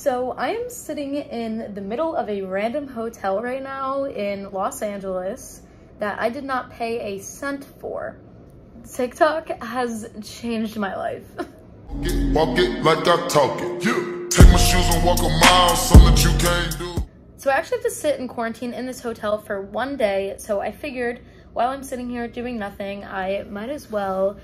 So I am sitting in the middle of a random hotel right now in Los Angeles that I did not pay a cent for. TikTok has changed my life. Walk it like I talk it. Yeah. Take my shoes and walk a mile, something that you can't do. So I actually have to sit in quarantine in this hotel for one day, so I figured while I'm sitting here doing nothing, I might as well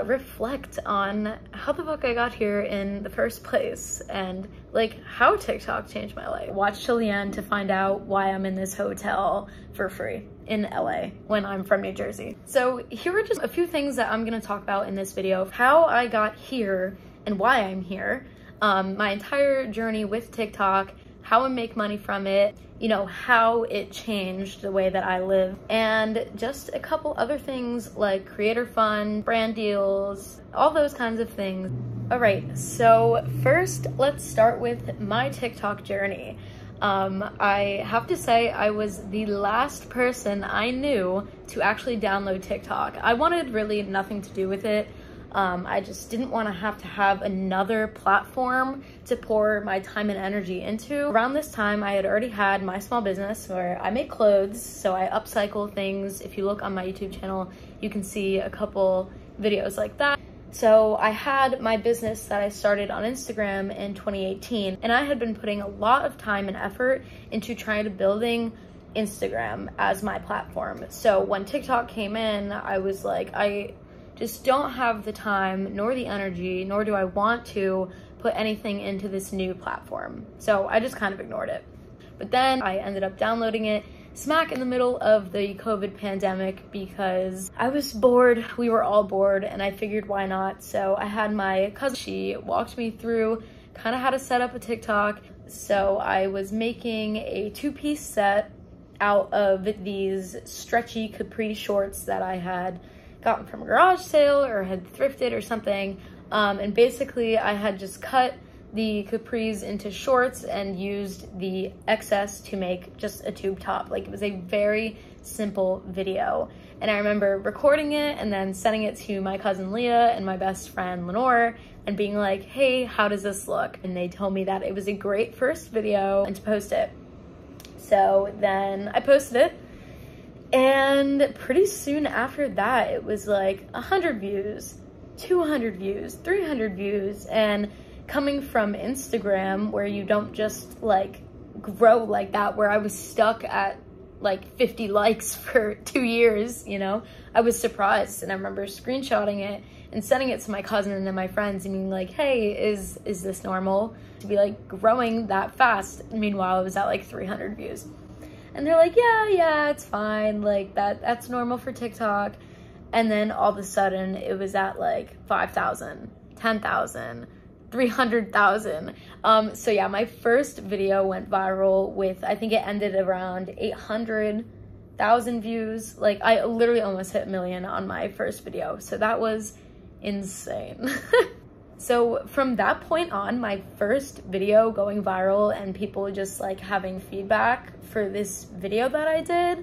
reflect on how the fuck I got here in the first place and like how TikTok changed my life. Watch till the end to find out why I'm in this hotel for free in LA when I'm from New Jersey. So here are just a few things that I'm gonna talk about in this video of how I got here and why I'm here, my entire journey with TikTok, how I make money from it, you know, how it changed the way that I live, and just a couple other things like creator fund, brand deals, all those kinds of things. All right, so first let's start with my TikTok journey. I have to say I was the last person I knew to actually download TikTok. I wanted really nothing to do with it. I just didn't want to have another platform to pour my time and energy into. Around this time, I had already had my small business where I make clothes, so I upcycle things. If you look on my YouTube channel, you can see a couple videos like that. So I had my business that I started on Instagram in 2018, and I had been putting a lot of time and effort into trying to building Instagram as my platform. So when TikTok came in, I was like, I just don't have the time nor the energy, nor do I want to put anything into this new platform. So I just kind of ignored it. But then I ended up downloading it smack in the middle of the COVID pandemic because I was bored. We were all bored and I figured why not? So I had my cousin, she walked me through kind of how to set up a TikTok. So I was making a two-piece set out of these stretchy capri shorts that I had gotten from a garage sale or had thrifted or something, and basically I had just cut the capris into shorts and used the excess to make just a tube top. Like, it was a very simple video, and I remember recording it and then sending it to my cousin Leah and my best friend Lenore and being like, hey, how does this look? And they told me that it was a great first video and to post it. So then I posted it, and pretty soon after that, it was like 100 views, 200 views, 300 views. And coming from Instagram, where you don't just like grow like that, where I was stuck at like 50 likes for 2 years, you know, I was surprised. And I remember screenshotting it and sending it to my cousin and then my friends and being like, hey, is this normal to be like growing that fast? Meanwhile, I was at like 300 views. And they're like, yeah, it's fine. Like that's normal for TikTok. And then all of a sudden it was at like 5,000, 10,000, 300,000. So yeah, my first video went viral with, I think it ended around 800,000 views. Like, I literally almost hit 1 million on my first video. So that was insane. So from that point on, my first video going viral and people just like having feedback for this video that I did,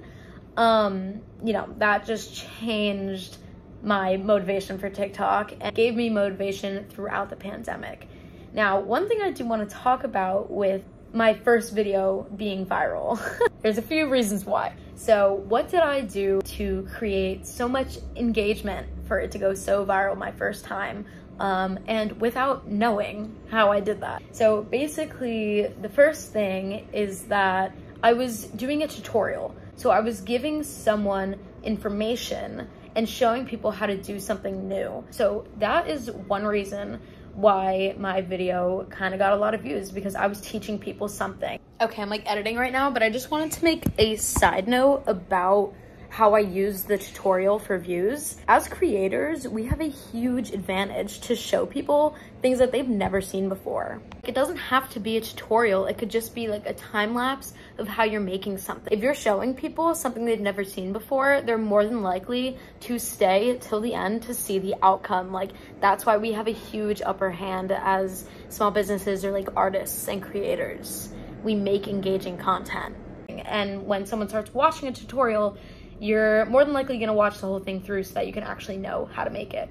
you know, that just changed my motivation for TikTok and gave me motivation throughout the pandemic. Now, one thing I do want to talk about with my first video being viral, there's a few reasons why. So what did I do to create so much engagement for it to go so viral my first time? And without knowing how I did that. So basically, the first thing is that I was doing a tutorial. So I was giving someone information and showing people how to do something new. So that is one reason why my video kind of got a lot of views, because I was teaching people something. Okay, I'm like editing right now, but I just wanted to make a side note about how I use the tutorial for views. As creators, we have a huge advantage to show people things that they've never seen before. It doesn't have to be a tutorial. It could just be like a time lapse of how you're making something. If you're showing people something they've never seen before, they're more than likely to stay till the end to see the outcome. Like, that's why we have a huge upper hand as small businesses or like artists and creators. We make engaging content. And when someone starts watching a tutorial, you're more than likely going to watch the whole thing through so that you can actually know how to make it.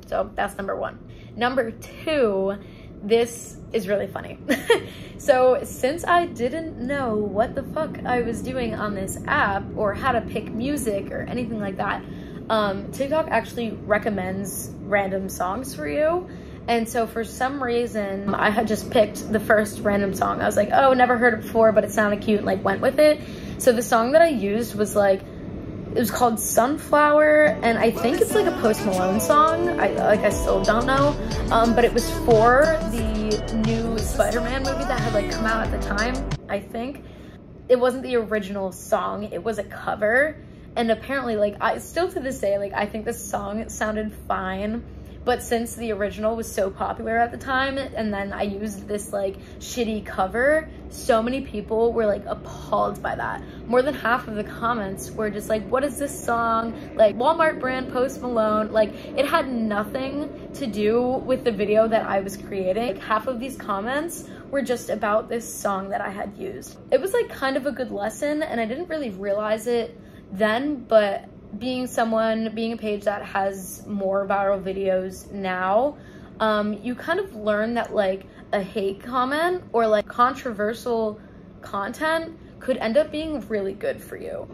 So that's number one. Number two, this is really funny. So since I didn't know what the fuck I was doing on this app or how to pick music or anything like that, TikTok actually recommends random songs for you. And so for some reason, I had just picked the first random song. I was like, oh, never heard it before, but it sounded cute, and like went with it. So the song that I used was like, it was called Sunflower, and I think it's like a Post Malone song. I still don't know. But it was for the new Spider-Man movie that had like come out at the time, I think. It wasn't the original song, it was a cover. And apparently, like, I still to this day, like, I think this song sounded fine. But since the original was so popular at the time, and then I used this like shitty cover, so many people were like appalled by that. More than half of the comments were just like, what is this song? Like, Walmart brand Post Malone. Like, it had nothing to do with the video that I was creating. Like, half of these comments were just about this song that I had used. It was like kind of a good lesson, and I didn't really realize it then, but being a page that has more viral videos now, you kind of learn that like a hate comment or like controversial content could end up being really good for you.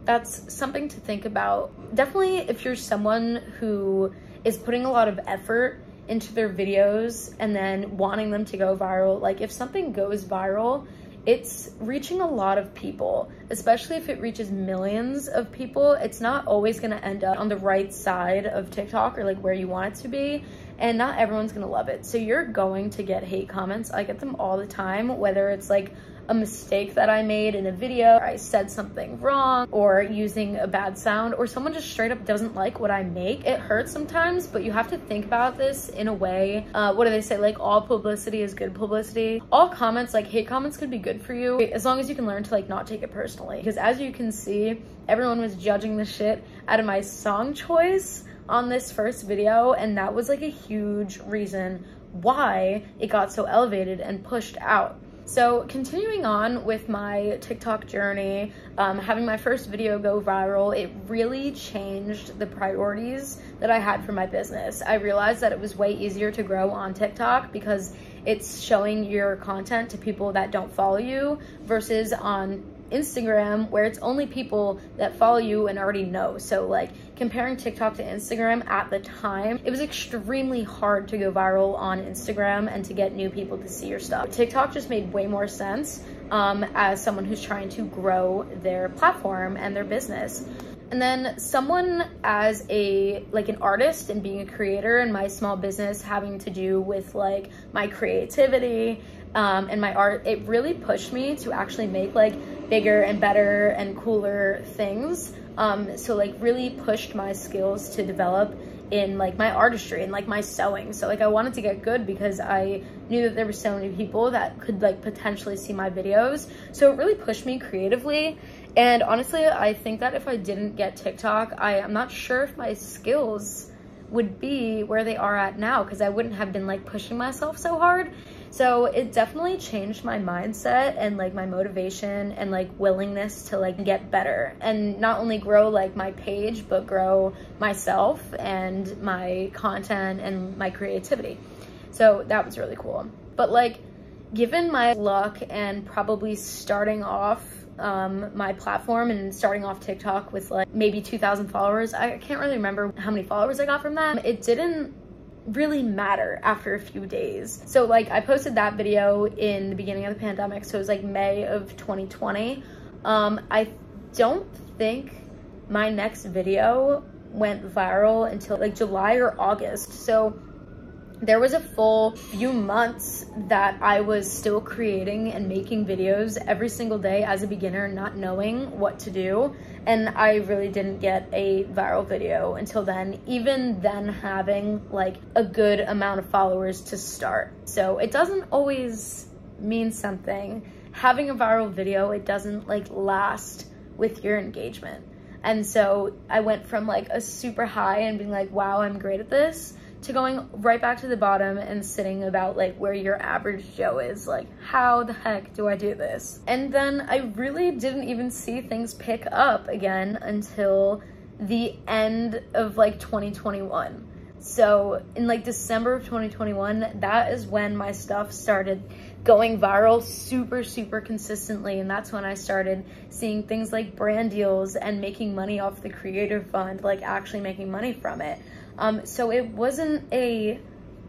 That's something to think about. Definitely if you're someone who is putting a lot of effort into their videos and then wanting them to go viral, like if something goes viral, it's reaching a lot of people, especially if it reaches millions of people. It's not always going to end up on the right side of TikTok or like where you want it to be, and not everyone's going to love it. So you're going to get hate comments. I get them all the time, whether it's like a mistake that I made in a video, or I said something wrong, or using a bad sound, or someone just straight up doesn't like what I make. It hurts sometimes, but you have to think about this in a way, what do they say, like all publicity is good publicity. All comments, like hate comments, could be good for you as long as you can learn to like not take it personally. Because as you can see, everyone was judging the shit out of my song choice on this first video, and that was like a huge reason why it got so elevated and pushed out. So continuing on with my TikTok journey, having my first video go viral, it really changed the priorities that I had for my business. I realized that it was way easier to grow on TikTok because it's showing your content to people that don't follow you versus on Instagram, where it's only people that follow you and already know. So like comparing TikTok to Instagram at the time, it was extremely hard to go viral on Instagram and to get new people to see your stuff. TikTok just made way more sense as someone who's trying to grow their platform and their business. And then someone as an artist and being a creator in my small business, having to do with like my creativity and my art, it really pushed me to actually make like bigger and better and cooler things. So like really pushed my skills to develop in like my artistry and like my sewing. So like I wanted to get good because I knew that there were so many people that could like potentially see my videos. So it really pushed me creatively. And honestly, I think that if I didn't get TikTok, I'm not sure if my skills would be where they are at now, because I wouldn't have been like pushing myself so hard. So it definitely changed my mindset and like my motivation and like willingness to like get better and not only grow like my page, but grow myself and my content and my creativity. So that was really cool. But like, given my luck and probably starting off my platform and starting off TikTok with like maybe 2,000 followers, I can't really remember how many followers I got from that. It didn't really matter after a few days. So like I posted that video in the beginning of the pandemic, so it was like May of 2020. I don't think my next video went viral until like July or August. So there was a full few months that I was still creating and making videos every single day as a beginner, not knowing what to do. And I really didn't get a viral video until then, even then having like a good amount of followers to start. So it doesn't always mean something. Having a viral video, it doesn't like last with your engagement. And so I went from like a super high and being like, wow, I'm great at this, to going right back to the bottom and sitting about like where your average Joe is. Like, how the heck do I do this? And then I really didn't even see things pick up again until the end of like 2021. So in like December of 2021, that is when my stuff started going viral super consistently. And that's when I started seeing things like brand deals and making money off the creator fund, like actually making money from it. So it wasn't a,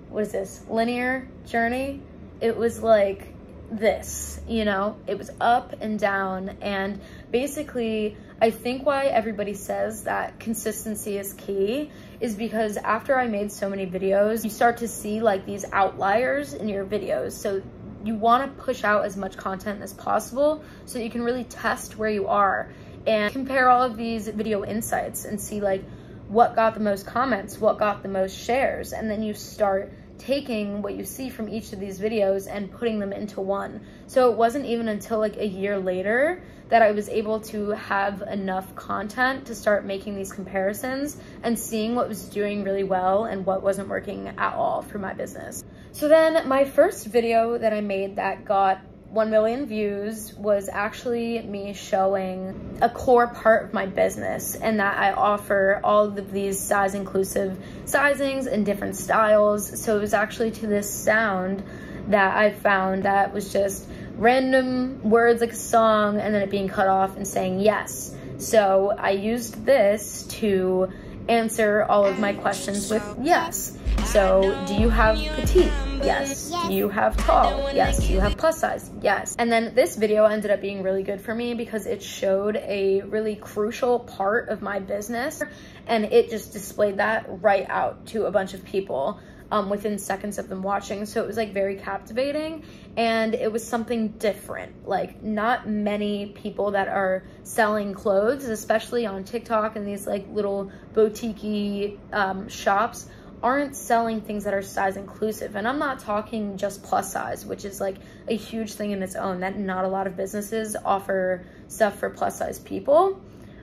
what is this, linear journey? It was like this, you know, it was up and down. And basically, I think why everybody says that consistency is key is because after I made so many videos, you start to see like these outliers in your videos. So you want to push out as much content as possible so you can really test where you are and compare all of these video insights and see like what got the most comments, what got the most shares, and then you start taking what you see from each of these videos and putting them into one. So it wasn't even until like a year later that I was able to have enough content to start making these comparisons and seeing what was doing really well and what wasn't working at all for my business. So then my first video that I made that got 1 million views was actually me showing a core part of my business, and that I offer all of these size inclusive sizings and different styles. So it was actually to this sound that I found that was just random words like a song and then it being cut off and saying yes. So I used this to answer all of my questions with yes. So do you have petite? Yes. Do you have tall? Yes. Do you have plus size? Yes. And then this video ended up being really good for me because it showed a really crucial part of my business, and it just displayed that right out to a bunch of people within seconds of them watching. So it was like very captivating, and it was something different. Like not many people that are selling clothes, especially on TikTok and these like little boutique-y shops, aren't selling things that are size inclusive. And I'm not talking just plus size, which is like a huge thing in its own, that not a lot of businesses offer stuff for plus size people.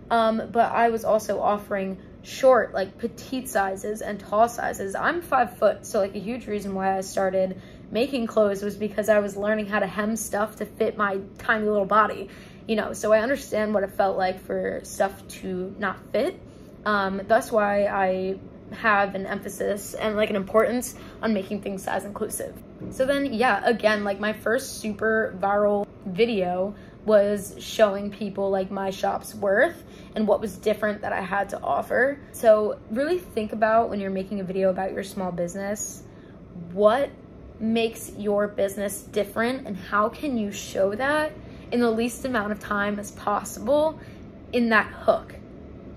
But I was also offering short, like petite sizes and tall sizes. I'm 5 foot, so like a huge reason why I started making clothes was because I was learning how to hem stuff to fit my tiny little body, you know, so I understand what it felt like for stuff to not fit. That's why I have an emphasis and like an importance on making things size inclusive. So then, yeah, again, like my first super viral video was showing people like my shop's worth and what was different that I had to offer. So really think about, when you're making a video about your small business, what makes your business different and how can you show that in the least amount of time as possible in that hook.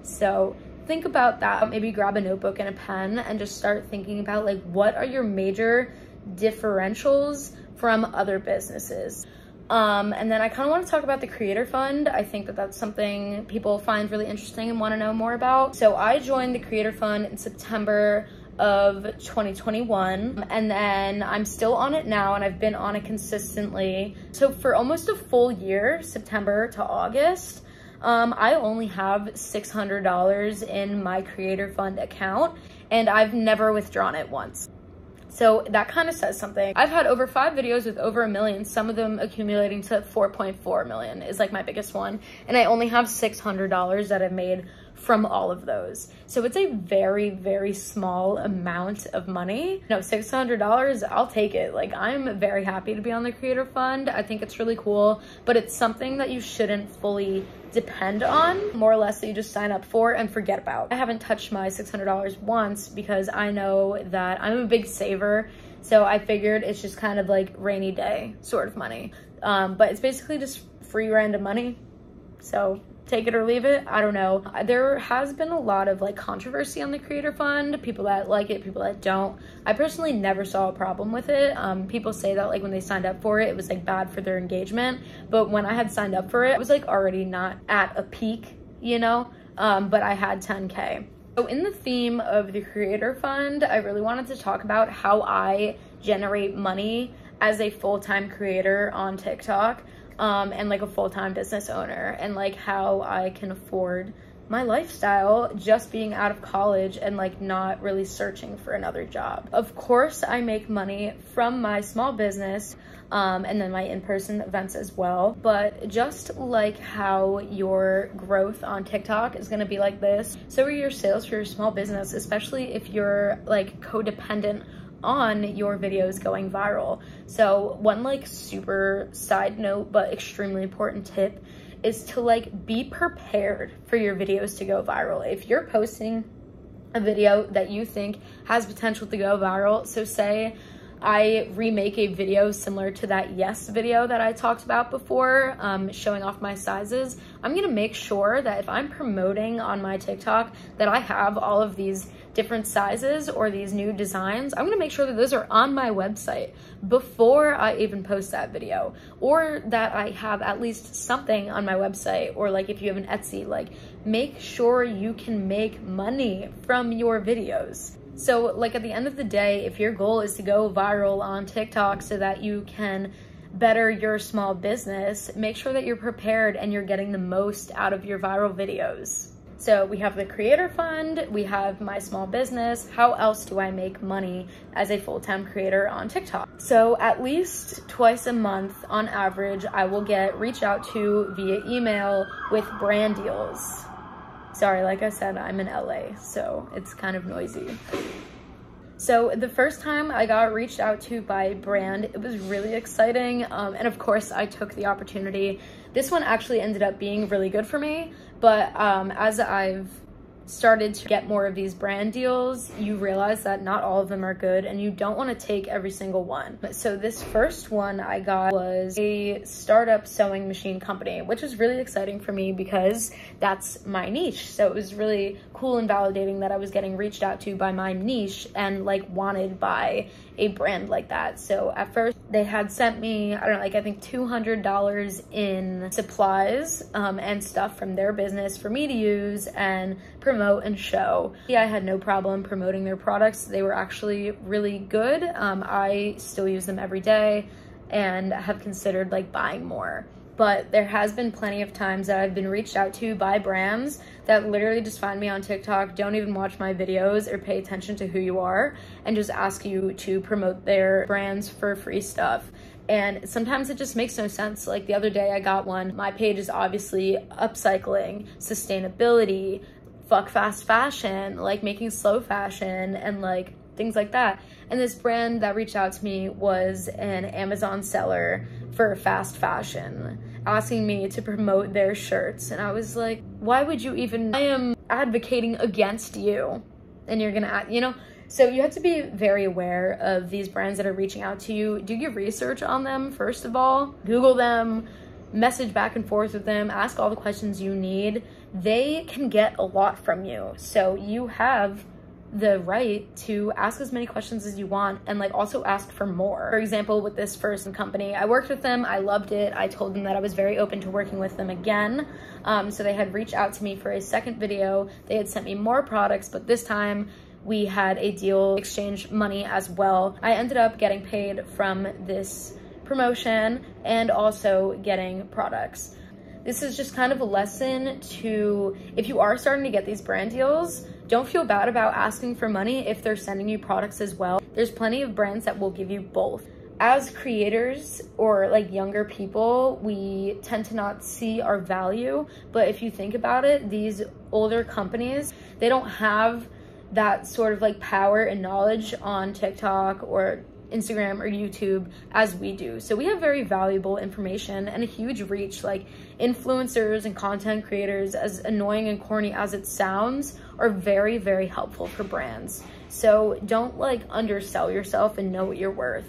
So think about that. Maybe grab a notebook and a pen and just start thinking about like, what are your major differentials from other businesses? And then I kind of want to talk about the Creator Fund. I think that that's something people find really interesting and want to know more about. So I joined the Creator Fund in September of 2021, and then I'm still on it now, and I've been on it consistently. So for almost a full year, September to August, I only have $600 in my Creator Fund account, and I've never withdrawn it once. So that kind of says something. I've had over 5 videos with over 1 million, some of them accumulating to 4.4 million is like my biggest one. And I only have $600 that I've made from all of those. So it's a very small amount of money. No, $600, I'll take it. Like, I'm very happy to be on the Creator Fund. I think it's really cool, but it's something that you shouldn't fully depend on, more or less, that you just sign up for and forget about. I haven't touched my $600 once because I know that I'm a big saver. So I figured it's just kind of like rainy day sort of money. But it's basically just free random money. So take it or leave it. I don't know. There has been a lot of like controversy on the Creator Fund, people that like it, people that don't. I personally never saw a problem with it. People say that like when they signed up for it, it was like bad for their engagement. But when I had signed up for it, I was like already not at a peak, you know, but I had 10K. So in the theme of the Creator Fund, I really wanted to talk about how I generate money as a full-time creator on TikTok. And like a full-time business owner, and like how I can afford my lifestyle just being out of college and like not really searching for another job. Of course, I make money from my small business and then my in-person events as well. But just like how your growth on TikTok is gonna be like this, so are your sales for your small business, especially if you're like codependent on your videos going viral. So one like super side note but extremely important tip is to like be prepared for your videos to go viral. If you're posting a video that you think has potential to go viral, so say I remake a video similar to that yes video that I talked about before, showing off my sizes, I'm gonna make sure that if I'm promoting on my TikTok that I have all of these different sizes or these new designs, I'm gonna make sure that those are on my website before I even post that video, or that I have at least something on my website, or like if you have an Etsy, like make sure you can make money from your videos. So like at the end of the day, if your goal is to go viral on TikTok so that you can better your small business, make sure that you're prepared and you're getting the most out of your viral videos. So we have the creator fund, we have my small business. How else do I make money as a full-time creator on TikTok? So at least twice a month on average, I will get reached out to via email with brand deals. Sorry, like I said, I'm in LA, so it's kind of noisy. So the first time I got reached out to by a brand, it was really exciting. And of course I took the opportunity. This one actually ended up being really good for me, but as I've started to get more of these brand deals, you realize that not all of them are good and you don't want to take every single one. So this first one I got was a startup sewing machine company, which was really exciting for me because that's my niche. So it was really cool and validating that I was getting reached out to by my niche and like wanted by a brand like that. So at first they had sent me, I don't know, like I think $200 in supplies and stuff from their business for me to use and promote and show. Yeah, I had no problem promoting their products. They were actually really good. I still use them every day and have considered like buying more. But there has been plenty of times that I've been reached out to by brands that literally just find me on TikTok, don't even watch my videos or pay attention to who you are, and just ask you to promote their brands for free stuff. And sometimes it just makes no sense. Like the other day I got one, my page is obviously upcycling, sustainability, fuck fast fashion, like making slow fashion and like things like that. And this brand that reached out to me was an Amazon seller for fast fashion, asking me to promote their shirts. And I was like, why would you even, I am advocating against you and you're gonna, you know? So you have to be very aware of these brands that are reaching out to you. Do your research on them, first of all. Google them, message back and forth with them, ask all the questions you need. They can get a lot from you. So you have the right to ask as many questions as you want and like also ask for more. For example, with this first company, I worked with them, I loved it. I told them that I was very open to working with them again. So they had reached out to me for a second video. They had sent me more products, but this time we had a deal, exchange money as well. I ended up getting paid from this promotion and also getting products. This is just kind of a lesson to, if you are starting to get these brand deals, don't feel bad about asking for money if they're sending you products as well. There's plenty of brands that will give you both. As creators or like younger people, we tend to not see our value, but if you think about it, these older companies, they don't have that sort of like power and knowledge on TikTok or Instagram or YouTube as we do. So we have very valuable information and a huge reach. Like influencers and content creators, as annoying and corny as it sounds, are very, very helpful for brands. So don't like undersell yourself and know what you're worth.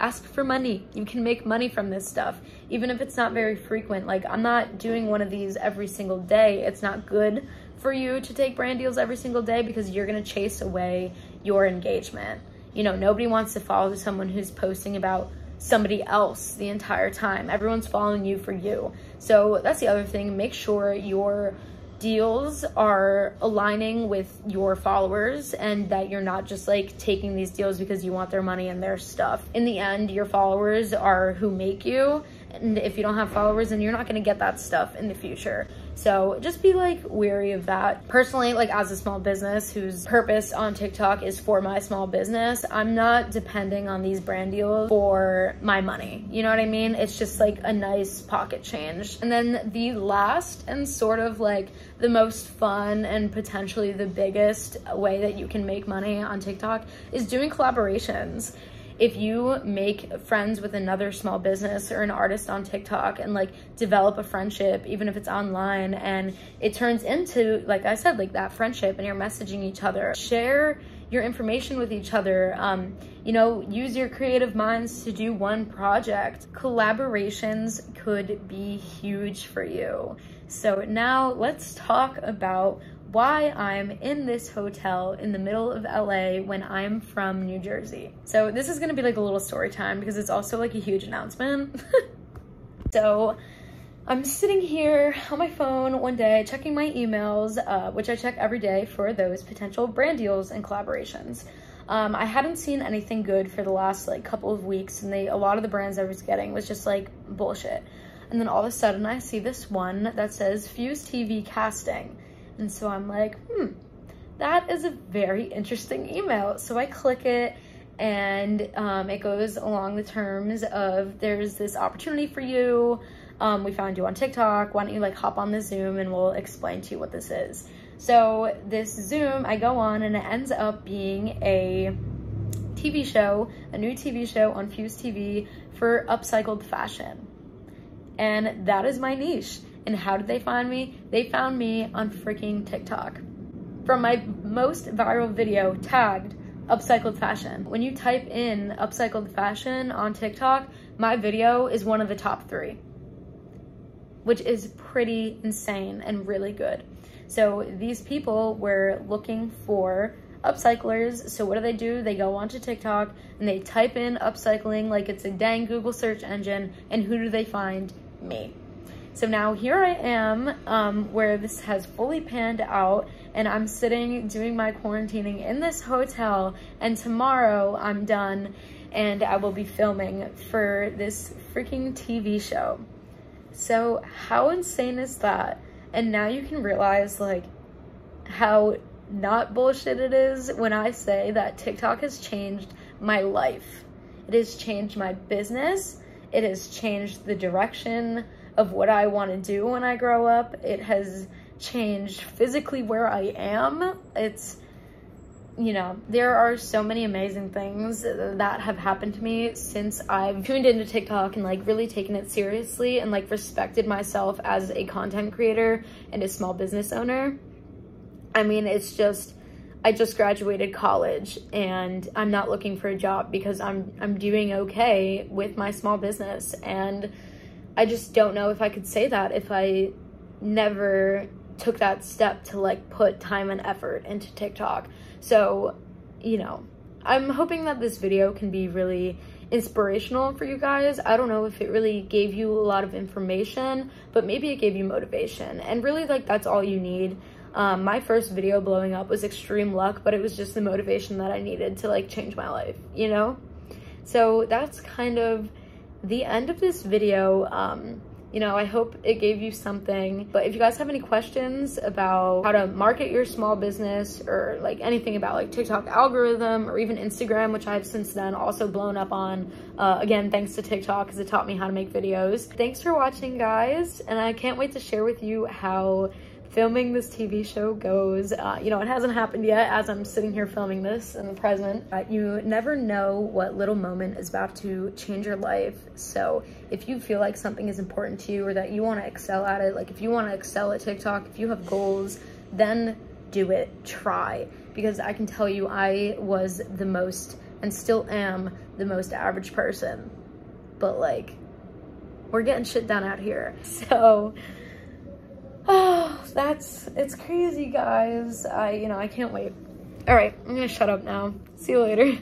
Ask for money. You can make money from this stuff, even if it's not very frequent. Like I'm not doing one of these every single day. It's not good for you to take brand deals every single day because you're gonna chase away your engagement. You know, nobody wants to follow someone who's posting about somebody else the entire time. Everyone's following you for you. So that's the other thing. Make sure your deals are aligning with your followers and that you're not just like taking these deals because you want their money and their stuff. In the end, your followers are who make you, And if you don't have followers, then you're not gonna get that stuff in the future. So just be like wary of that. Personally, like as a small business whose purpose on TikTok is for my small business, I'm not depending on these brand deals for my money. You know what I mean? It's just like a nice pocket change. And then the last and sort of like the most fun and potentially the biggest way that you can make money on TikTok is doing collaborations. If you make friends with another small business or an artist on TikTok and like develop a friendship, even if it's online, and it turns into, like I said, like that friendship, and you're messaging each other, share your information with each other, you know, use your creative minds to do one project. Collaborations could be huge for you. So now let's talk about why I'm in this hotel in the middle of LA when I'm from New Jersey. So this is gonna be like a little story time because it's also like a huge announcement. So I'm sitting here on my phone one day checking my emails, which I check every day for those potential brand deals and collaborations. I hadn't seen anything good for the last like couple of weeks, and a lot of the brands I was getting was just like bullshit. And then all of a sudden I see this one that says Fuse TV casting. And so I'm like, that is a very interesting email. So I click it, and it goes along the terms of, there's this opportunity for you. We found you on TikTok. Why don't you like hop on the Zoom and we'll explain to you what this is. So this Zoom, I go on, and it ends up being a TV show, a new TV show on Fuse TV for upcycled fashion. And that is my niche. And how did they find me? They found me on freaking TikTok. From my most viral video tagged upcycled fashion. When you type in upcycled fashion on TikTok, my video is one of the top 3, which is pretty insane and really good. So these people were looking for upcyclers. So what do? They go onto TikTok and they type in upcycling like it's a dang Google search engine, and who do they find? Me. So now here I am, where this has fully panned out, and I'm sitting doing my quarantining in this hotel, and tomorrow I'm done and I will be filming for this freaking TV show. So how insane is that? And now you can realize like how not bullshit it is when I say that TikTok has changed my life. It has changed my business. It has changed the direction of what I want to do when I grow up. It has changed physically where I am. It's, you know, there are so many amazing things that have happened to me since I've tuned into TikTok and like really taken it seriously and like respected myself as a content creator and a small business owner. I mean, it's just, I just graduated college and I'm not looking for a job because I'm doing okay with my small business, and I just don't know if I could say that if I never took that step to like put time and effort into TikTok. So, you know, I'm hoping that this video can be really inspirational for you guys. I don't know if it really gave you a lot of information, but maybe it gave you motivation, and really like that's all you need. My first video blowing up was extreme luck, but it was just the motivation that I needed to like change my life, you know? So that's kind of the end of this video. You know, I hope it gave you something, but if you guys have any questions about how to market your small business or like anything about like TikTok algorithm or even Instagram, which I've since then also blown up on, again, thanks to TikTok because it taught me how to make videos. Thanks for watching, guys, and I can't wait to share with you how filming this TV show goes. You know, it hasn't happened yet as I'm sitting here filming this in the present. You never know what little moment is about to change your life. So if you feel like something is important to you or that you want to excel at it, like if you want to excel at TikTok, if you have goals, then do it, try. Because I can tell you, I was the most, and still am, the most average person. But like, we're getting shit done out here. So, oh, it's crazy, guys. I can't wait. All right, I'm gonna shut up now. See you later.